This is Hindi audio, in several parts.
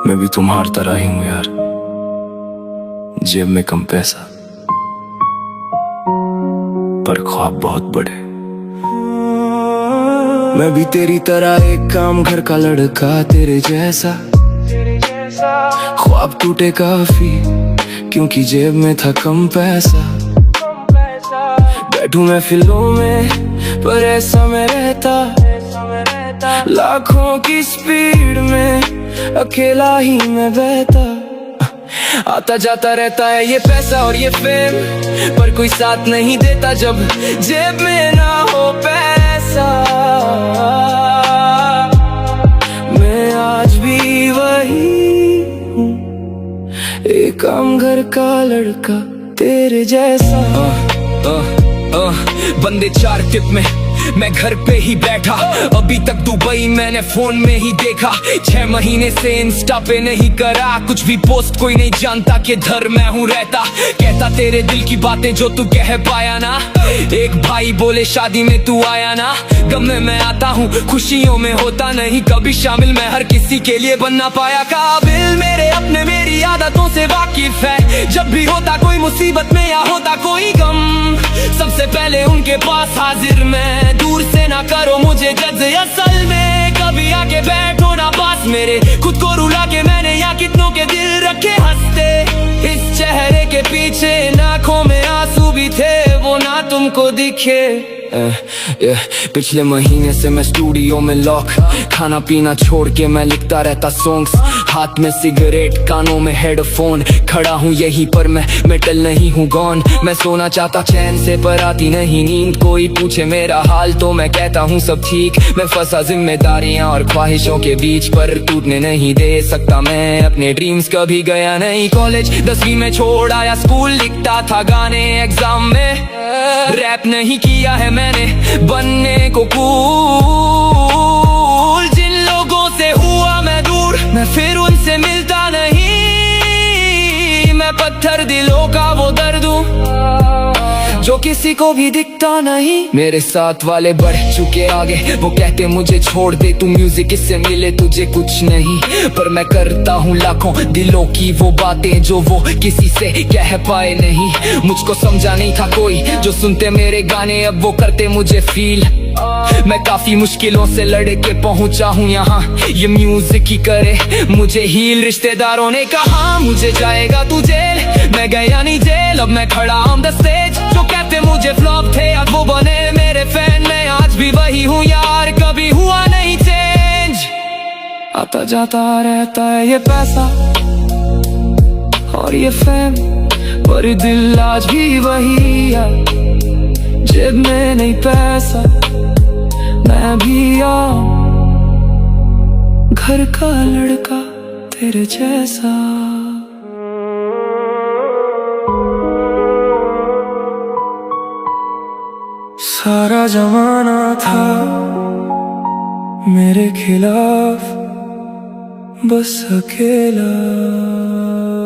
मैं भी तुम्हार तरह ही हूँ यार, जेब में कम पैसा पर ख्वाब बहुत बड़े। मैं भी तेरी तरह एक काम घर का लड़का, तेरे जैसा ख्वाब टूटे काफी क्योंकि जेब में था कम पैसा। बैठूं मैं फिल्मों में पर ऐसा मैं रहता, लाखों की स्पीड में अकेला ही मैं बहता। आता जाता रहता है ये पैसा और ये फेम, पर कोई साथ नहीं देता जब जेब में ना हो पैसा। मैं आज भी वही हूँ, एक आम घर का लड़का तेरे जैसा। बंदे चार टिप में मैं घर पे ही बैठा, अभी तक दुबई मैंने फोन में ही देखा। 6 महीने से इंस्टा पे नहीं करा कुछ भी पोस्ट, कोई नहीं जानता कि धर मैं हूँ रहता। कहता तेरे दिल की बातें जो तू कह पाया ना, एक भाई बोले शादी में तू आया ना। गम में मैं आता हूँ खुशियों में होता नहीं कभी शामिल, मैं हर किसी के लिए बनना पाया काबिल। मेरे अपने मेरी आदतों से वाकिफ है, जब भी होता कोई मुसीबत में या होता कोई गम, सबसे पहले उनके पास हाजिर मैं। दूर से ना करो मुझे जज, असल में कभी आके बैठो ना पास मेरे। खुद को रुला के मैंने यहाँ कितनों के दिल रखे हंसते, इस चेहरे के पीछे आँखों में आंसू भी थे वो ना तुमको दिखे। पिछले महीने से मैं स्टूडियो में लॉक, खाना पीना छोड़ के मैं लिखता रहता सॉन्ग्स। हाथ में सिगरेट कानों में हेडफोन, खड़ा हूँ यहीं पर मैं मेटल नहीं हूँ गॉन। मैं सोना चाहता चैन से पर आती नहीं नींद, कोई पूछे मेरा हाल तो मैं कहता हूँ सब ठीक। मैं फंसा जिम्मेदारियाँ और ख्वाहिशों के बीच, पर टूटने नहीं दे सकता मैं अपने ड्रीम्स। कभी गया नहीं कॉलेज 10वीं में छोड़ आया स्कूल, लिखता था गाने एग्जाम में। रैप नहीं किया है मैंने बनने को कूल, जिन लोगों से हुआ मैं दूर मैं फिर उनसे मिलता नहीं। मैं पत्थर दिलों का वो दर्द हूँ जो किसी को भी दिखता नहीं। मेरे साथ वाले बढ़ चुके आगे, वो कहते मुझे छोड़ दे तू म्यूजिक, इससे मिले तुझे कुछ नहीं। पर मैं करता हूँ लाखों दिलों की वो बातें जो वो किसी से कह पाए नहीं। मुझको समझा नहीं था कोई जो सुनते मेरे गाने, अब वो करते मुझे फील। मैं काफी मुश्किलों से लड़ के पहुंचा हूँ यहाँ, ये म्यूजिक ही करे मुझे हील। रिश्तेदारों ने कहा मुझे जाएगा तू जेल, मैं गया नहीं जेल, अब मैं खड़ा ऑन द स्टेज। जो कहते मुझे फ्लॉप थे अब वो बने मेरे फैन, मैं आज भी वही हूँ यार, कभी हुआ नहीं चेंज। आता जाता रहता है ये पैसा और ये फेम, पर दिल आज भी वही है, जेब में नहीं पैसा। मैं भी आऊं घर का लड़का तेरे जैसा। सारा जमाना था मेरे खिलाफ, बस अकेला।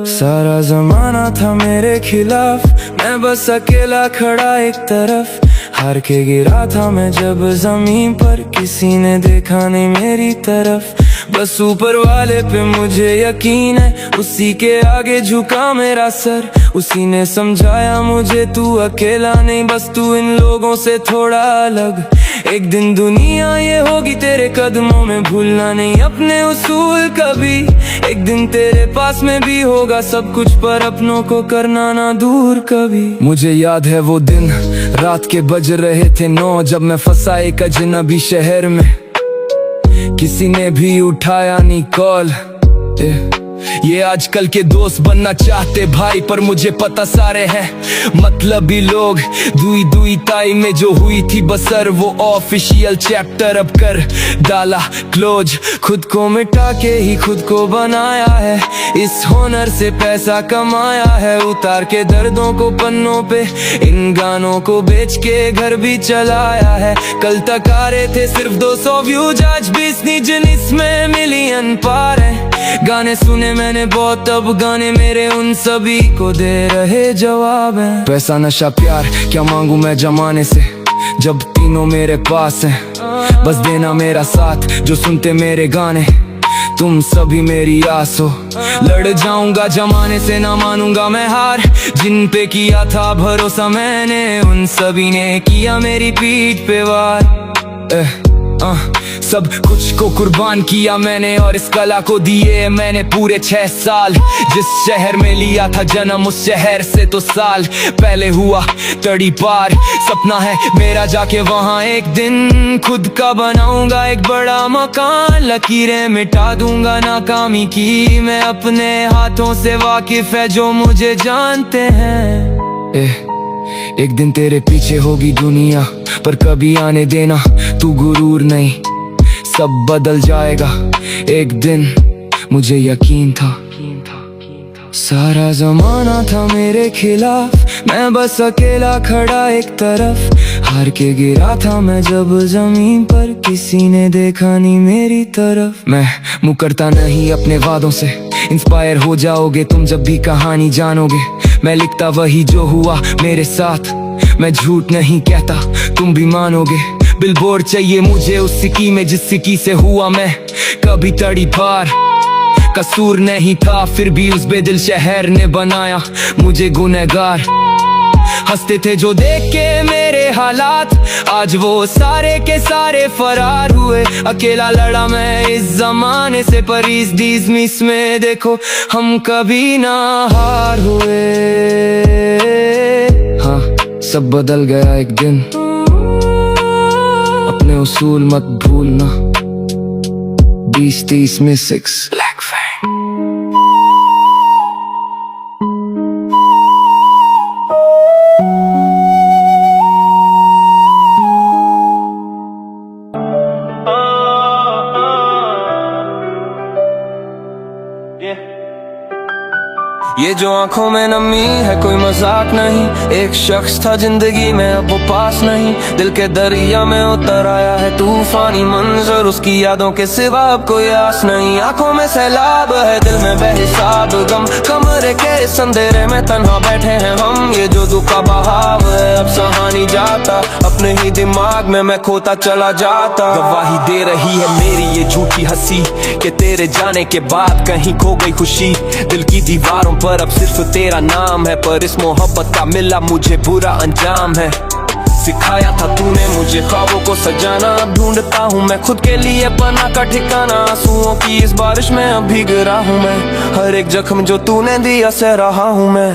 सारा जमाना था मेरे खिलाफ, मैं बस अकेला खड़ा एक तरफ। हार के गिरा था मैं जब जमीन पर, किसी ने देखा नहीं मेरी तरफ। बस ऊपर वाले पे मुझे यकीन है, उसी के आगे झुका मेरा सर। उसी ने समझाया मुझे तू अकेला नहीं, बस तू इन लोगों से थोड़ा अलग। एक दिन दुनिया ये होगी तेरे कदमों में, भूलना नहीं अपने उसूल कभी। एक दिन तेरे पास में भी होगा सब कुछ, पर अपनों को करना ना दूर कभी। मुझे याद है वो दिन रात के बज रहे थे 9, जब मैं फंसा एक अजनबी शहर में। किसी ने भी उठाया नहीं कॉल। ये आजकल के दोस्त बनना चाहते भाई, पर मुझे पता सारे हैं मतलबी लोग। दुई दुई ताई में जो हुई थी बसर, वो ऑफिशियल चैप्टर अब कर डाला क्लोज। खुद को मिटा के ही खुद को बनाया है, इस हुनर से पैसा कमाया है। उतार के दर्दों को पन्नों पे, इन गानों को बेच के घर भी चलाया है। कल तक आ रहे थे सिर्फ 200 व्यूज, आज 20 जिन इसमें मिलियन पार है। गाने सुने मैंने बहुत, अब गाने मेरे उन सभी को दे रहे जवाब हैं। पैसा नशा प्यार क्या मांगू मैं जमाने से, जब तीनों मेरे पास हैं। बस देना मेरा साथ जो सुनते मेरे गाने, तुम सभी मेरी आस हो। लड़ जाऊंगा जमाने से, ना मानूंगा मैं हार। जिन पे किया था भरोसा मैंने, उन सभी ने किया मेरी पीठ पे वार। सब कुछ को कुर्बान किया मैंने, और इस कला को दिए मैंने पूरे 6 साल। जिस शहर में लिया था जन्म, उस शहर से तो साल पहले हुआ तड़ी पार। सपना है मेरा जाके वहाँ एक दिन खुद का बनाऊंगा एक बड़ा मकान। लकीरें मिटा दूंगा नाकामी की, मैं अपने हाथों से वाकिफ है जो मुझे जानते हैं। एक दिन तेरे पीछे होगी दुनिया, पर कभी आने देना तू गुरूर नहीं, सब बदल जाएगा एक दिन, मुझे यकीन था। सारा जमाना था मेरे खिलाफ, मैं बस अकेला खड़ा एक तरफ। हार के गिरा था मैं जब जमीन पर, किसी ने देखा नहीं मेरी तरफ। मैं मुकरता नहीं अपने वादों से, इंस्पायर हो जाओगे तुम जब भी कहानी जानोगे। मैं लिखता वही जो हुआ मेरे साथ, मैं झूठ नहीं कहता तुम भी मानोगे। बिलबोर्ड चाहिए मुझे उस सिक्की में जिस सिक्की से हुआ मैं कभी तड़ी पार। कसूर नहीं था फिर भी उस बेदिल शहर ने बनाया मुझे गुनहगार। हंसते थे जो देख के मेरे हालात, आज वो सारे के सारे फरार हुए। अकेला लड़ा मैं इस जमाने से, पर इस डिज़मिस में देखो हम कभी ना हार हुए। हाँ सब बदल गया एक दिन, अपने उसूल मत भूलना। 20-30 में 6 Black Fang। ये जो आंखों में नमी है कोई मजाक नहीं, एक शख्स था जिंदगी में अब वो पास नहीं। दिल के दरिया में उतर आया है तूफानी मंजर, उसकी यादों के सिवा अब कोई आस नहीं। आंखों में सैलाब है दिल में बेहिसाब गम, कमरे के इस अंधेरे में तन्हा बैठे हैं हम। ये जो दुख का बहाव है अब सहा नहीं जाता, अपने ही दिमाग में मैं खोता चला जाता। गवाही दे रही है मेरी ये झूठी हंसी, कि तेरे जाने के बाद कहीं खो गई खुशी। दिल की दीवारों पर अब सिर्फ तेरा नाम है, पर इस मोहब्बत का मिला मुझे बुरा अंजाम है। सिखाया था तूने मुझे ख्वाबों को सजाना, अब ढूंढता हूँ मैं खुद के लिए पनाह का ठिकाना। आंसुओं की इस बारिश में अब भीग रहा हूँ मैं, हर एक जख्म जो तूने दिया सह रहा हूँ मैं।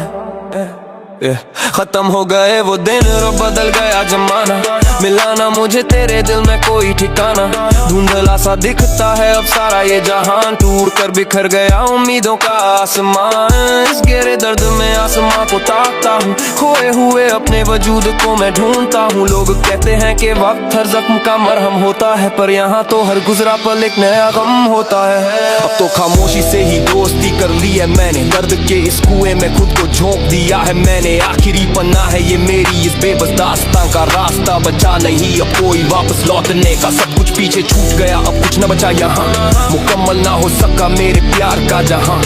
खत्म हो गए वो दिन और बदल गया जमाना, मिला ना मुझे तेरे दिल में कोई ठिकाना। धुंधला सा दिखता है अब सारा ये जहान, टूट कर बिखर गया उम्मीदों का आसमान। इस गहरे दर्द में आसमां को ताकता हूँ, खोए हुए अपने वजूद को मैं ढूंढता हूँ। लोग कहते हैं कि वक्त हर जख्म का मरहम होता है, पर यहाँ तो हर गुजरा पल एक नया गम होता है। अब तो खामोशी से ही दोस्ती कर ली है मैंने, दर्द के इस कुएं में खुद को झोंक दिया है मैंने। आखिरी पन्ना है ये मेरी इस बेबस दास्तां का, रास्ता बचा नहीं अब कोई वापस लौटने का। सब कुछ पीछे छूट गया अब कुछ न बचा यहाँ, मुकम्मल ना हो सका मेरे प्यार का जहां।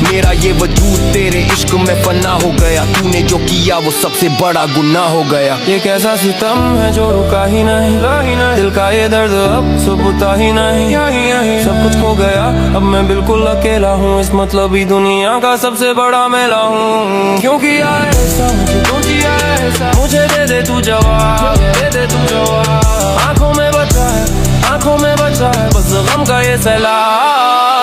मेरा ये वजूद तेरे इश्क में फना हो गया, तूने जो किया वो सबसे बड़ा गुनाह हो गया। ये कैसा सितम है जो रुका ही नहीं, दिल का ये दर्द अब सुबुता ही नहीं। सब कुछ खो गया अब मैं बिल्कुल अकेला हूँ, इस मतलबी दुनिया का सबसे बड़ा मेला हूँ। क्योंकि मुझे दे दे तू जवाब, दे दे तू जवाब। आंखों में बचा है बस गम का ये सैलाब।